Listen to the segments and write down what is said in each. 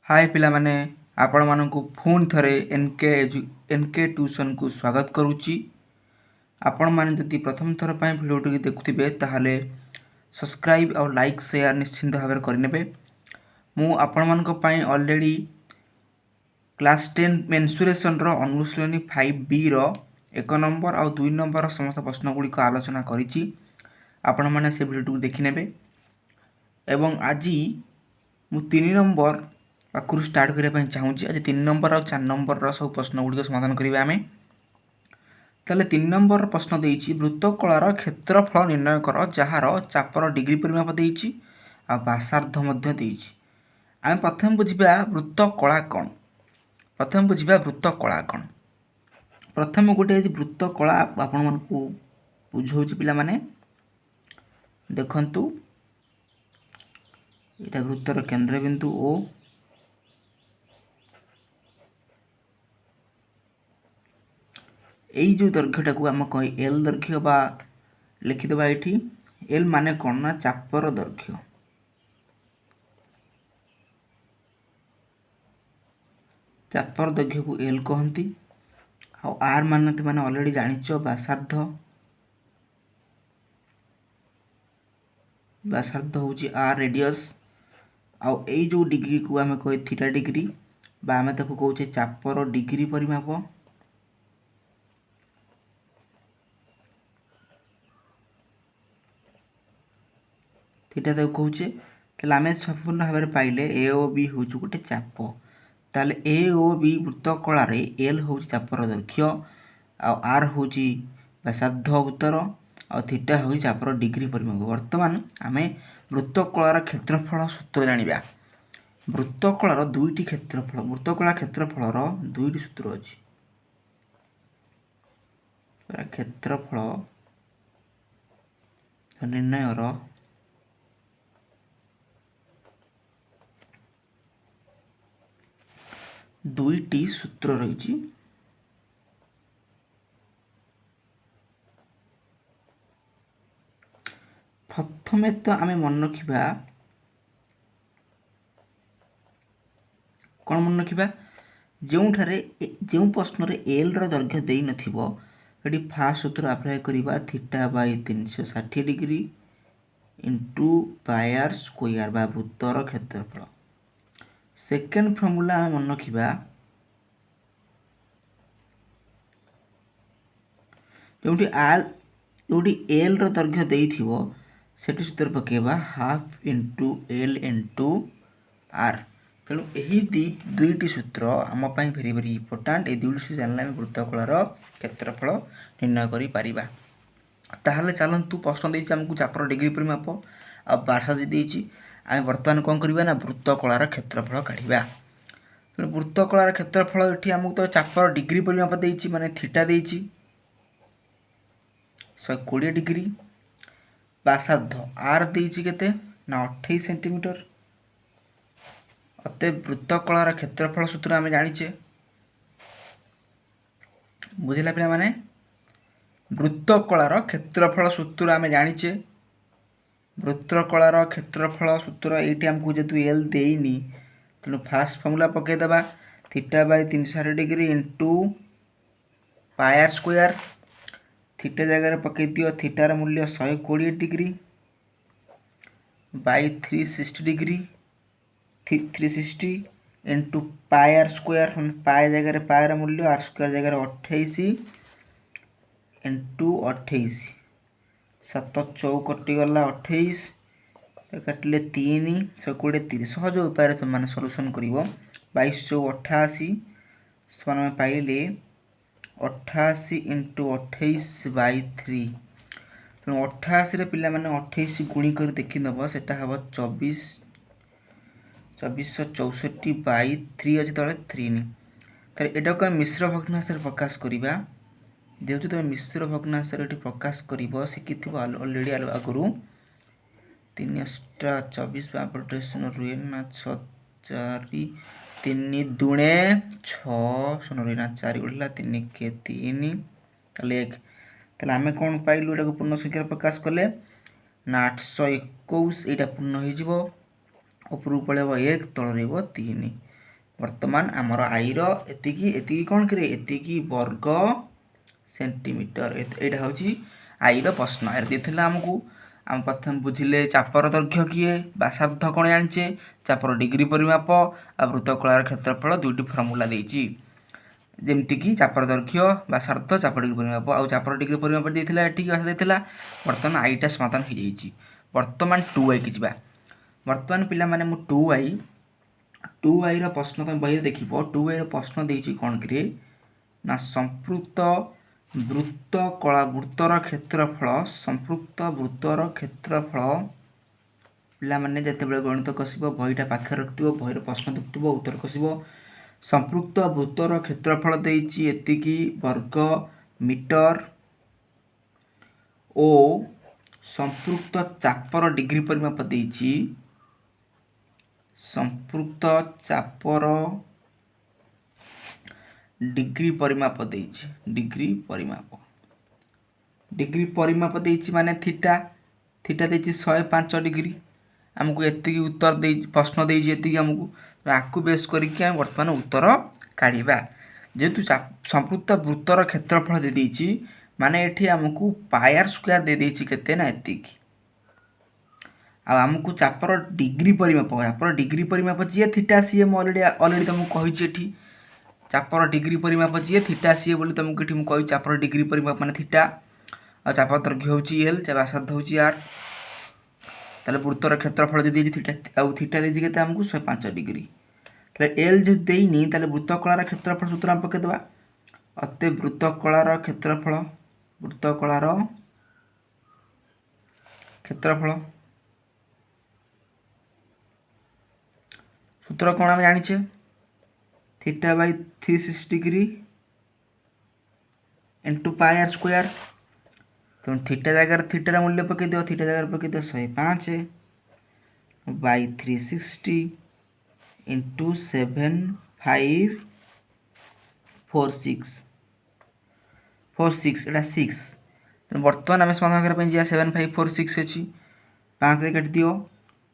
हाय पिला माने आपण मानकु फोन थरे एनके ट्यूशन को स्वागत करूची। आपण माने जदि प्रथम थर पय वीडियो टी देखुथिबे ताहाले सब्सक्राइब और लाइक शेयर निश्चिंत भाबरे करिनेबे। मु आपण मानक पय ऑलरेडी क्लास 10 मेंसुरेशन रो अनुशीलनी 5B रो 1 नंबर और 2 नंबर समस्त प्रश्न गुडी को आलोचना करिची। आपण माने से वीडियो टी देखिनेबे एवं आजी मु 3 नंबर पाखुर स्टार्ट करने चाहूँगी। आज 3 नंबर और 4 नंबर सब प्रश्न गुड़िक समाधान करिबा आमे। ताले 3 नंबर प्रश्न देइछि वृत्तकलार क्षेत्रफल निर्णय कर जहार चापर डिग्री परिमाप देइछि आ व्यासार्ध मध्य देइछि। आमे प्रथम बुझिबा वृत्तकला कोन। प्रथम बुझिबा वृत्तकला कोन। प्रथम गोटे वृत्तकला आपण मानकु बुझौछि पिला माने देखंतु एटा वृत्तर केंद्र बिंदु ओ এই जो দৈর্ঘ্যটাকে আমি কই এল দৈর্ঘ্য বা লিখিদেবা এটি এল মানে কোন না চাপর দৈর্ঘ্য। চাপর দৈর্ঘ্যକୁ এল কহନ୍ତି। ଆଉ आर ମାନେ ତ মানে অলরেডি জানিছ ব্যাসার্ধ। ব্যাসার্ধ হଉଛି आर রেডিয়াস। ଆଉ এই जो ডিগ্রি को আমি কই থিটা ডিগ্রি বা আমি তাକୁ কହୁଛେ চাপর ডিগ্রি পরিমাপ। थीटा ताको कहूचे ताले आमे संपूर्ण भाव में पाइले ए ओ बी हूँ गोटे चाप। ताले ए ओ बी वृत्तकलार एल हूँ चापर दैर्घ्य आर हूँ व्यासार्ध उत्तर आ थीटा हूँ चापर डिग्री परिमाप। वर्तमान आमे वृत्तकलार क्षेत्रफल सूत्र जानिबा। वृत्तकलार दुईटी क्षेत्रफल वृत्तकला क्षेत्रफलर दुईटी सूत्र अच्छी। क्षेत्रफल निर्णयर दुईटी सूत्र रही। प्रथमे तो आमे मन रखिबा कौन मन रखिबा जो प्रश्न रे एल रो दैर्घ्य देई नथिबो एटी फास्ट सूत्र अप्लाई करिबा theta by 360 degree into pi r square बा वृत्तर क्षेत्रफल। सेकेंड फॉर्मूला मन रखिबा जोटी आर जोटी एल रो दैर्घ्य देइथिबो सेटी सूत्र पकेबा half into L into R. तेणु यही दुईटी सूत्र आम पाई भेरी भेरी इंपोर्टेंट। ए दुईटी सूत्र जानले आम वृत्तकलार क्षेत्रफल निर्णय करि पारिबा। ताहले चलंतु प्रश्न देइछि हमकु चापर डिग्री परिमाप आ व्यासार्ध देइछि। आम वर्तमान कौन करिबा ना वृत्तकलार क्षेत्रफल काढिबा। तेणु वृत्तकलार क्षेत्रफल एठी हमकु तो चापर डिग्री परिमाप देइछि माने थीटा देइछि 120 डिग्री। व्यासार्ध आर देइछि केते ना 28 सेंटीमीटर। अतः वृत्तकलार क्षेत्रफल सूत्र आम जानिचे। बुझिला पिला माने वृत्तकलार क्षेत्रफल सूत्र आम जानिचे। वृत्तकलार क्षेत्रफल सूत्र एटी हमकु जेतु एल देइनी तेणु फास्ट फॉर्मूला पके देबा theta by 360 degree into pi r square. Theta जगह पके दियो थीटार मूल्य 120 degree by 360 degree 360 into pi r square pi जगह पाई मूल्य आर स्क्वायर जगह 28 इंटू 28 7 चौ कटि गला 28 काटिले 3 120 30 सहज उपाय से सॉल्यूशन करिवो 22 चौ 88 समान पाइले 88 इंटू 28 बाई 3। तेणु 88 पिला माने 28 गुणी कर देखी नब सेटा हम 2464 बाई 3 अच्छे तले 3 तार एटा को मिश्र भग्नांश प्रकाश करिबा। जेहेतु तुम मिश्र भग्नांश प्रकाश करिवो शिखिथिबो ऑलरेडी आगुरु 3 * 24 बापटे सुन रुए ना 6 4 3 दुणे 6 सुन रुए ना 4 गुड़िला 3 के 3 ताले 1 ताले आमे कोन पाइलु एटा को पूर्ण संख्या प्रकाश कले ना 821 एटा पूर्ण हो जिवो ऊपर पळेबो 1 तळ रहइबो 3 वर्तमान आमर आई री कौन करे एतिकी वर्ग सेंटीमीटर यहाँ हूँ आई प्रश्न ये आमको आम प्रथम बुझिले चापर दैर्घ्य किए व्यासार्ध कौन जाचे चापर डिग्री परिमाप आ वृत्तकलार क्षेत्रफल दुईटी फर्मूला देती जमीक चापर दैर्घ्य व्यासार्ध चापर डिग्री परिमाप आ चापर डिग्री परिमाप देता ये बर्तमान आईटा समाधान हो जाए। बर्तमान 2i की जा बर्तमान पिला माने मु 2i प्रश्न तुम बही देख 2i प्रश्न देती कौन कि ना संपृक्त वृत्तर क्षेत्रफल संपृक्त वृत्तर क्षेत्रफल पिला माने जितेबाला गणित कषब बहीटा पाखे रखिथ बही प्रश्न देखुव उत्तर कषब संपृक्त वृत्तर क्षेत्रफल देती एतिकी वर्ग मीटर ओ संपृक्त चापर डिग्री परिमाप देती संपृक्त चापर डिग्री परिमाप देती डिग्री परिमाप देती माने थीटा थीटा देती 105 डिग्री आमको एति उत्तर दे प्रश्न देती आमको आपको बेस करके बर्तमान उत्तर काढ़ा जेहेतु संपृक्त वृत्तर क्षेत्रफल दे देती माने एठी आमको पायर स्क्वायर दे देती केते ना एतिकी आमको चापर डिग्री परिमाप जी थीटा सी अलरेडी तुमको कही चापर डिग्री परिमाप जी थीटा सी बोली तुमको ये कही चापर डिग्री परिमाप माने थीटा आ चापर दैर्घ्य हूँ एल व्यासार्ध हूँ आर ताले वृत्तर क्षेत्रफल जो देती थीटा आउ थीटा देती के आमको 105 डिग्री ताले एल जो देनी ताले वृत्तकलार क्षेत्रफल सूत्र आम पकईदे अते वृत्तकलार क्षेत्रफल सूत्र कौन आम जाचे theta by 360 degree into pi r square तो थीटा जगार थीटार मूल्य पकईद थीटा जगार पकईद 105 बाई 360 इंटू 7546 एटा 6 तो बर्तमान आम समाधान करने जा 7546 अच्छी 5 काट दियो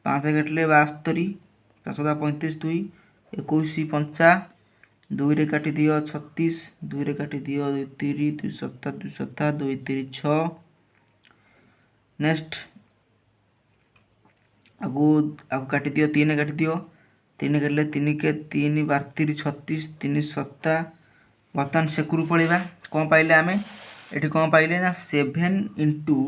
5 काटिले 72 535 2 21 पंचा 2 रे काटी दियो 36 2 रे काटी दियो 2 3 2 7 2 7 2 3 6 नेक्स्ट आगु काटी दियो 3 काटी दियो 3 काटिले 3 के 3 12 3 36 3 7 बर्तमान सेकुरु पड़ेगा कौन पाइले आम ये कौन पाइले ना 7 इंटू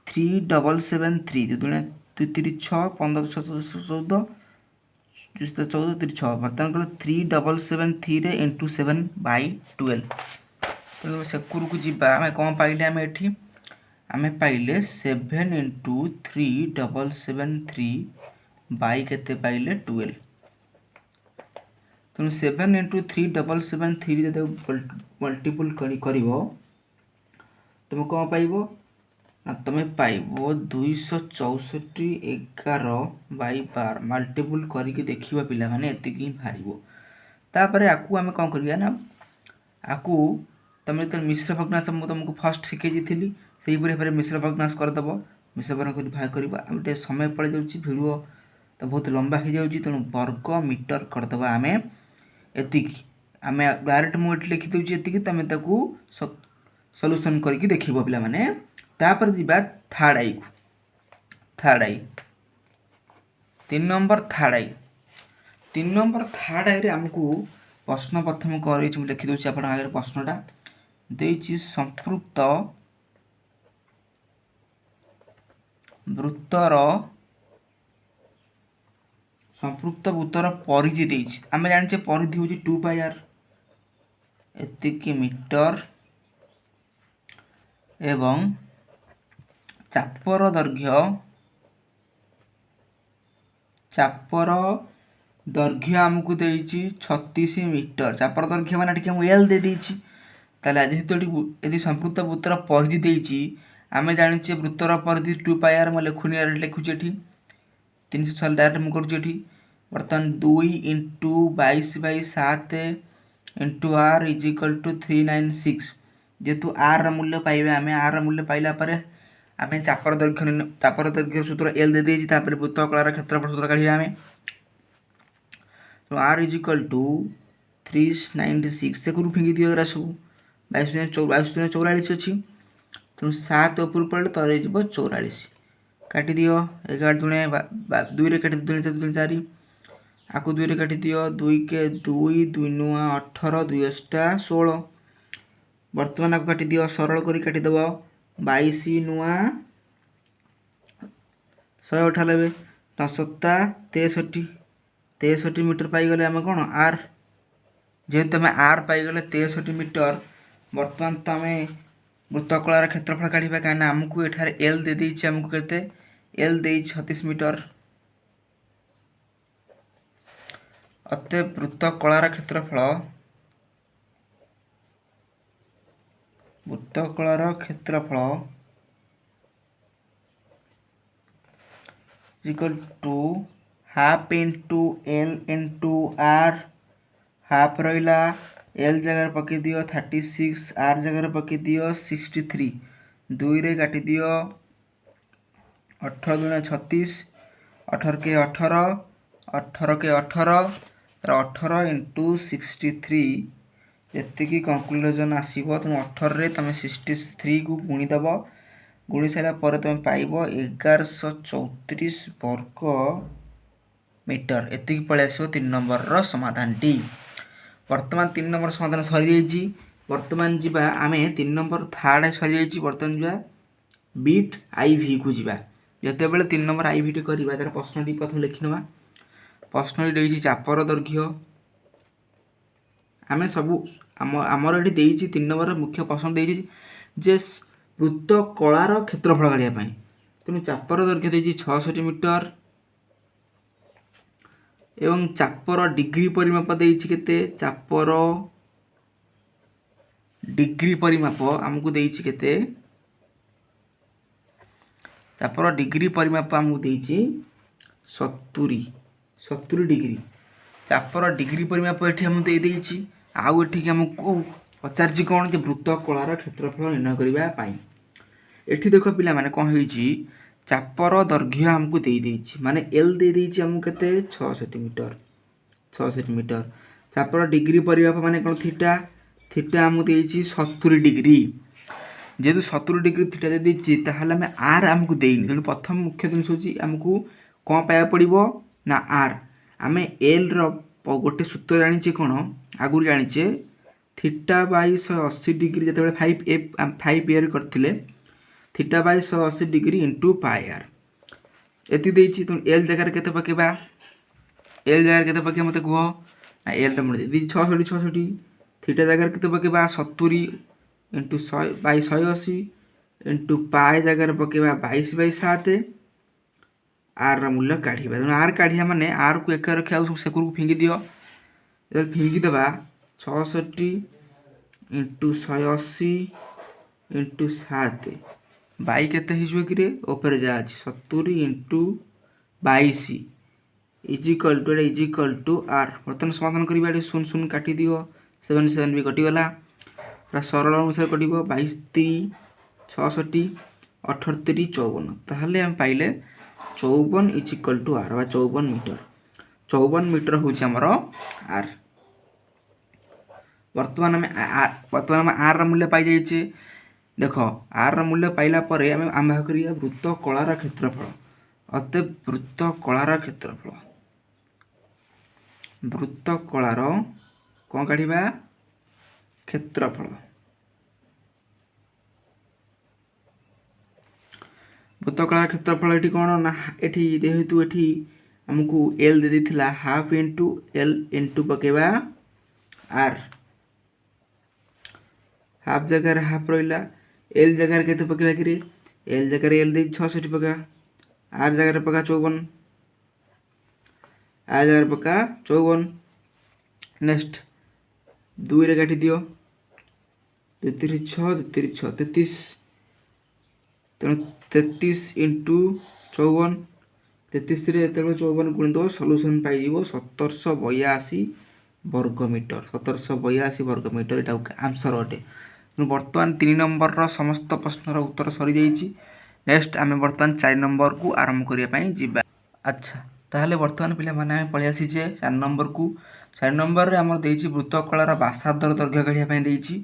3773 दुनिया 2 3 6 15 14 14 3 6 बर्तमान कल 3773 इंटू 7 बाई 12 तो सेकुरु को जीवा आम कौन पाइले आम ये आम पाइले 7 इंटू 3773 बाई केते पाइले 12 तेणु 7 इंटू 3773 जब मल्टीपल कर तुम कौन पाइब ना तुम पाइब 264 11 बाई 12 मल्टीपल करके देखा पिला माने एतिक ही बाहर आपको आम कौन करिया ना आपको तुम जो मिश्र भग्नांश तुमको फर्स्ट शिखई थी से भाव मिश्र भग्नांश करदेव मिश्र भग्नांश भाग करवा गोटे समय पड़ जाऊँगी भिडियो तो बहुत लंबा हो जाऊँगी तेणु वर्ग मीटर करदेवा आम एतिक आम डायरेक्ट मुझे लिखिदे एतिक तुम सल्यूशन करके देख पिला माने तापर जीवा थर्ड आई को थर्ड आई 3 नंबर थर्ड आई रे आमको प्रश्न प्रथम कर लिखिदे आप आगे प्रश्नटा देछि संपृक्त वृत्तर परिधि देछि आम जानिछे परिधि होछि 2 पाई आर एतिकी मीटर एवं चापर दैर्घ्य आमको देछि 36 मीटर चापर दैर्घ्य माने ठीक हम एल दे देछि ताले जेहेतु यदि संपृक्त वृत्तर परिधि देछि आम जानिछे वृत्तर परिधि 2 पाई आर मैं लिखुनी लिखुची एठी 300 डायरेक्ट मुझे करुँची बर्तमान 2 into 22/7 into r is equal to 396 जेहेतु आर मूल्य पाइबा आम आर मूल्य पाइला आम चापर दैर्घ्य सूत्र एल दे देछि वृत्तकलार क्षेत्रफल सूत्र काढ़ा आम तो आर इज इक्वल टू 396 से फिंगी दियो एरा सब 22 अच्छी तेणु 7 ऊपर पड़े तले जी 44 काटी दियो 11 दुणे 2 काटी 2 4 4 आकु 2 काटी दियो 2 के 2 2 नुआ 18 2 अष्टा 16 बर्तमान आपको काटी दियो सरल करी काटी दब 22 नुआ 198 9 7 63 मीटर पाईगले आम कौन आर जेहेतु आम आर पाईगले 63 मीटर बर्तमान तो आम वृत्तकलार क्षेत्रफल काढ़ा कहीं आमको एठार एल दे देछि आमको केते एल दे 36 मीटर अतः वृत्तकलार क्षेत्रफल equal to half into L into r half रहा एल जगह पकई दियो 36 आर जगह पकई दियो 63 2 रे काटी दियो 18 दुना 36 18 के 18 18 के 18 18 इंटू 63 जी कंक्लूजन आसो तुम 18 तुम 63 को गुणीदेव गुणी सारापर तुम पाइब 1134 वर्ग मीटर एतिक पलि आसो 3 नंबर समाधान टी वर्तमान 3 नंबर समाधान सरी जाइए वर्तमान जीवा आम 3 नंबर थार्ड सरी जाइए वर्तमान जीवा बीट आई भि को जीवा जिते बड़े 3 नंबर आई भिटी करवा तार प्रश्नटी प्रथम लिखिना प्रश्नटी देती चापर दैर्घ्य आम सबू आमर ये 3 नंबर मुख्य प्रश्न देती जे वृत्त कलार क्षेत्रफल काढ़ापी तेणु चापर दैर्घ्य देती 66 मीटर एवं चापर डिग्री परिमाप देती केते चापर डिग्री परिमाप आमको देती केते चापर डिग्री परिमाप आमको देती 70 डिग्री चापर डिग्री परिमाप ये आमको दे देती आउ एठिक आमको पचार कौन कि वृत्त कलार क्षेत्रफल निर्णय करने एठी देख पिला माने कौन होइछि चापर दैर्घ्य आमको दे देछि माने एल दे देछि आमको केते 66 मीटर चापर डिग्री परिमाप माने कोन थीटा आमको देछि 70 डिग्री जेतु 70 डिग्री थीटा दे देछि ताहाले हम आर आमको देइनि तेणु प्रथम मुख्य जिनिस होछि आमको कोन पाया पड़िबो ना आर आमे एल रो गोटे सूत्र जानिछे कोन आगुर जानिछे थीटा बाई 180 डिग्री जते 5 ईयर करथिले theta by 180 degree into pi r एति देछि तुम एल जगह केते पकेबा एल जगह केते पके मते कह एल टा मुझे दी 66 थीटा जगह केते पकेबा 70 इंटू 100 बाई 180 इंटू पाई जगह पकेबा 22/7 आर रा मूल्य काढ़ीबा तेणु आर काढ़िया माने आर को एक रखिया सेकुर फिंगी दियो जब फिंगी देबा 66 इंटू 180 इंटू 7 बाई केते हिजो कि ऊपर जा 70 into 22 is equal to r बर्तमान समाधान करवा 0 काटी दियो 7 भी कटिगला पूरा सरल अनुसार कट 22 3 66 18 3 54 ताहले हम पाइले 54 is equal to r 54 metre हूँ आमर आर वर्तमान आम आर मूल्य पाई जाइए देख आर मूल्य पाइला परे आम आरंभ करिया वृत्त कलार क्षेत्रफल अतएव वृत्त कलार क्षेत्रफल वृत्त कलार कौन काढ़ा क्षेत्रफल वृत्त कलार क्षेत्रफल ये कौन ना ये जेहेतु ये आमको एल दे देथिला हाफ इंटू एल इंटू पकेबा आर हाफ जगह हाफ रहा एल जगह के पकेबा कि एल जगह एल दे 66 पका आर जगह पका 54 आर जगह पका 54 नेक्स्ट 2 रे काटी दियो 2 3 6 33 तेणु 33 इंटू 54 33 रे 54 गुणी दो सॉल्यूशन पाई 1782 वर्ग मीटर 1782 वर्ग मीटर एटा आंसर अटे बर्तमान 3 नंबर समस्त प्रश्नर उत्तर सरी जाइए नेक्स्ट आम बर्तमान 4 नंबर को आरंभ करने अच्छा ताहले वर्तमान पिला माने आमे पळि आसीचे 4 नंबर को 4 नंबर रे हमर देइछि वृत्तकलार व्यासार्धर दैर्घ्य काढिया पय देइछि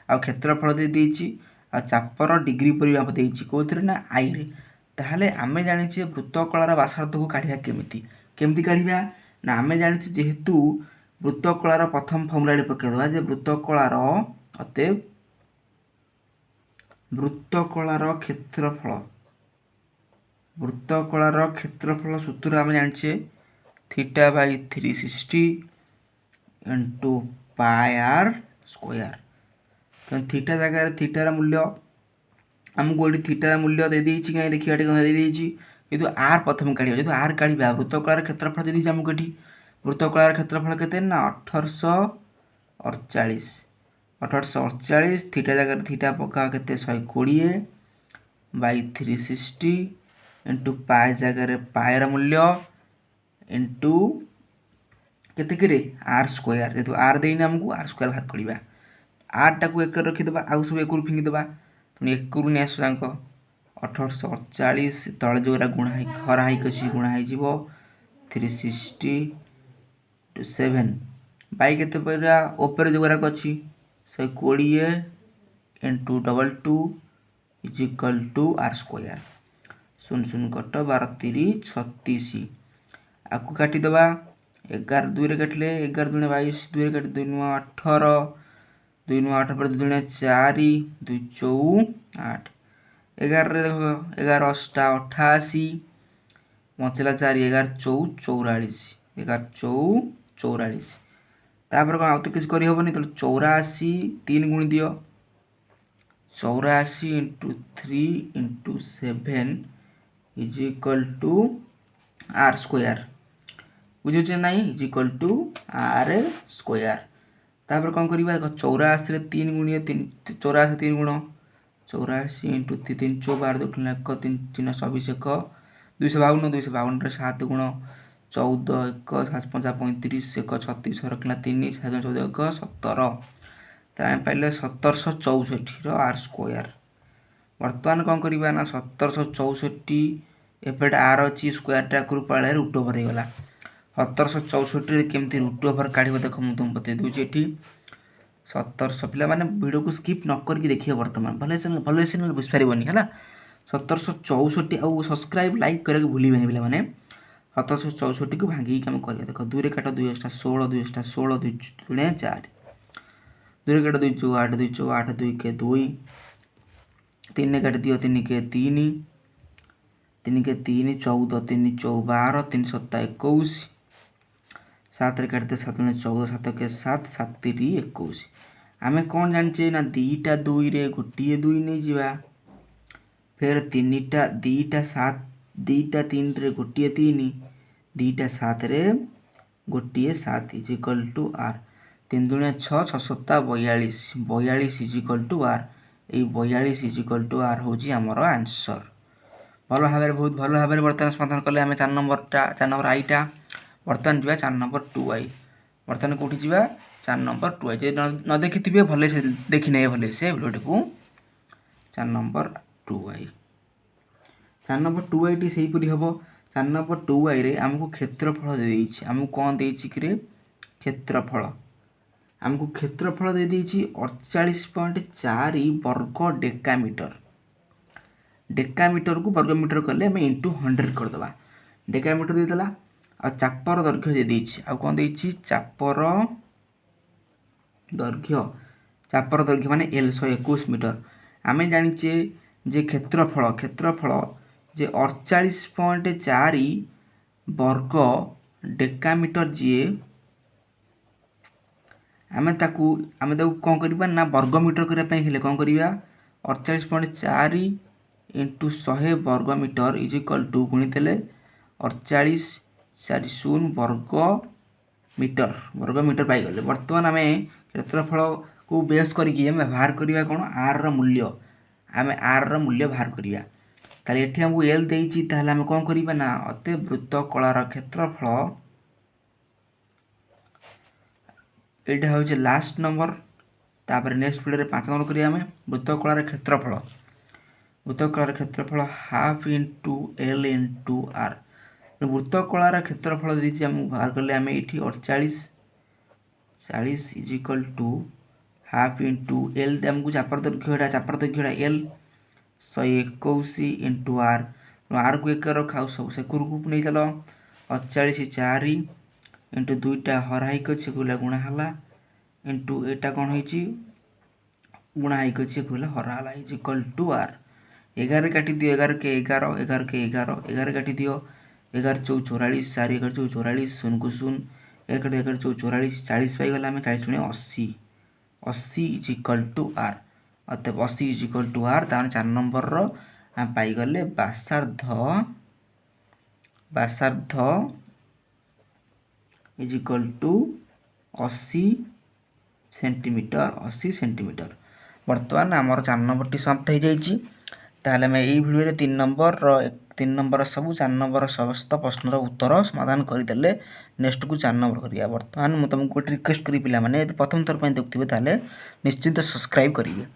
आ क्षेत्रफल देइछि आ चापर डिग्री परिमाप देइछि कोथरे ना आई रे। ताहले आमे जानिछे वृत्तकलार व्यासार्ध को काढिया केमिति केमिति काढिबा ना आमे जानिछे जेहेतु वृत्तकलार प्रथम फॉर्मूला पके दवा जे वृत्तकलार अतएव वृत्तकलार क्षेत्रफल सूत्र आम जाने theta by 360 into pi r square. तो थीटा जगह थीटार मूल्य आमको ये थीटार मूल्य दे देइछि कहीं देखिए दे देइछि किंतु आर प्रथम काढ़ा जो आर काढ़ा वृत्तकलार क्षेत्रफल दे आमको ये वृत्तकलार क्षेत्रफल केते ना 1848 थीटा जगह थीटा पका केते 120 बाई 360 इंटू पाए जगह पाएर मूल्य इंटू केते करे आर स्क्वायर जेतु आर देना हमको आर स्क्वायर बाहर करिबा आर टाकू एक रखिदेबा आउ सब एक फिंगी देबा तुम एक ने आसो 1848 तले जोरा गुणा है खरा है कसी गुणा है जीवो 360 टू 7 बाई केते परा ऊपर जोरा अछि 120 into 22 is equal to r square 0 cut 12 3 36 आपको काटी दबा 11 2 रे काटले 11 दूने 22 2 रे काट 2 नु 18 2 नु 8 पर 2 दूने 4 2 4 8 11 रे देखो 11 8 88 बचला 4 11 4 44 11 4 44 तापर कोन आउ तो किछ करि होबनी तो 84 3 गुण दियो 84 into 3 into 7 is equal to r square बुझे ना is equal to r square. तापर कौन करवा 84 रे 3 गुणिए 84 3 गुण 84 इंटू 3 12 2 1 3 3 24 1 252 252 रे 7 गुण 14 1 7 5 35 1 36 रखला 3 7 14 1 17 ताम पाइले 1764 रो आर स्क्वायर। वर्तमान कौन करवा ना 1764 एपट आर अच्छी स्क्वायर टाक पाले रूट ओवर हो गला 1764 केमती रूट ओवर काढ़ देख मुझे तुम बता दूसरी ये 1700 पिला माने वीडियो को स्किप न करके देखिए वर्तमान भले से बुझीपारे है 1764 आउ सब्सक्राइब लाइक करके भूल पे मैंने 1764 को भांगी कम कर देख 2 रे काट 2 16 2 16 2 गुणे 4 2 रे काट 2 चौ 8 2 चौ 8 2 के 2 3 ने काट दियो 3 के 3 3 के 3 14 3 चौ 12 3 7 21 7 रे काटते 7 ने 14 7 के 7 7 3 21 आमे कौन जानचे ना दीटा 2 रे गोटे 2 नहीं जीवा फिर 3टा 2टा 7 2टा 3 रे गोटे 3 2टा 7 रे गोटे 7 इज इक्वल टू आर 3 दुनिया 6 6 7 42 42 is equal to R A 42 is equal to R होजी हमर आंसर। भल भाव बहुत भल भाव बर्तमान समाधान कले आम 4 नंबर आईटा बर्तमान जा 4 नंबर 2 आई बर्तमान कौटी जा 4 नंबर 2 आई जे न देखी थे भले से देखी नहीं भले से भिडियो को 4 नंबर 2 आई 4 नंबर 2 आई टी सहीपरी हम 4 नंबर 2 आई रे आमको क्षेत्रफल दे देछि आमको कौन देछि कि क्षेत्रफल आमको क्षेत्रफल दे देछि 48.4 वर्ग डेकामीटर डेकामीटर को वर्गमीटर कले हमें इंटू 100 करदे डेकामीटर देदेला आ चापर दैर्घ्य दे देछि आ कौन देछि चापर दैर्घ्य माने एल 121 मीटर आमे जानिचे जे क्षेत्रफल जे 48.4 वर्ग डेकामीटर जीए आमे ताकू कौन करबा ना वर्गमीटर करबा पई हेले कौन करबा 48.4 इंटू 100 वर्ग मीटर इज इक्वल टू गुणिले 48 40 वर्ग मीटर पाइगले बर्तमान आम क्षेत्रफल को बेस करके बाहर करवा कौन आर मूल्य आम आर मूल्य बाहर करवा ताले एठी हमको एल देइछि ताले हम कौन करबा ना अते वृत्तकलार क्षेत्रफल एटा होचे लास्ट नंबर तापर नेक्स्ट वीडियो रे 5 नंबर करिया हमें वृत्तकलार क्षेत्रफल half into L into R वृत्तकलार क्षेत्रफल देती आमको बाहर कले आम ये 48 is equal to half into L आमको चापर दैर्घ्य एल 121 इंटू आर आर को एक रखा सब से को नहीं चल 48 4 इंटू 2टा हराई अच्छे कहला गुणाला इंटू एटा कौन हो गुणाई अच्छे कहला हराला इज इक्वल टू आर 11 काटी दियो 11 के 11 11 के 11 11 काटी दियो 11 चौ 44 4 11 चौ 44 शून को शून 1 11 चौ 44 40 पाईगला आम 40 गुणे 80 80 इज इक्वल टू आर अतएव 80 इज इक्वल टू आर तार 4 नंबर आम पाईगले व्यासार्ध इज इक्वल टू 80 सेंटीमीटर बर्तमान आमर 4 नंबर टी समाप्त हो जाइए ताहले मैं यही वीडियो 3 नंबर सब 4 नंबर समस्त प्रश्नर उत्तर समाधान करदेले नेक्स्ट को 4 नंबर करिया बर्तमान मुझे तुमको गोटे रिक्वेस्ट करी पिला माने यदि प्रथम थर देखुए ताहले निश्चिंत सब्सक्राइब करिए।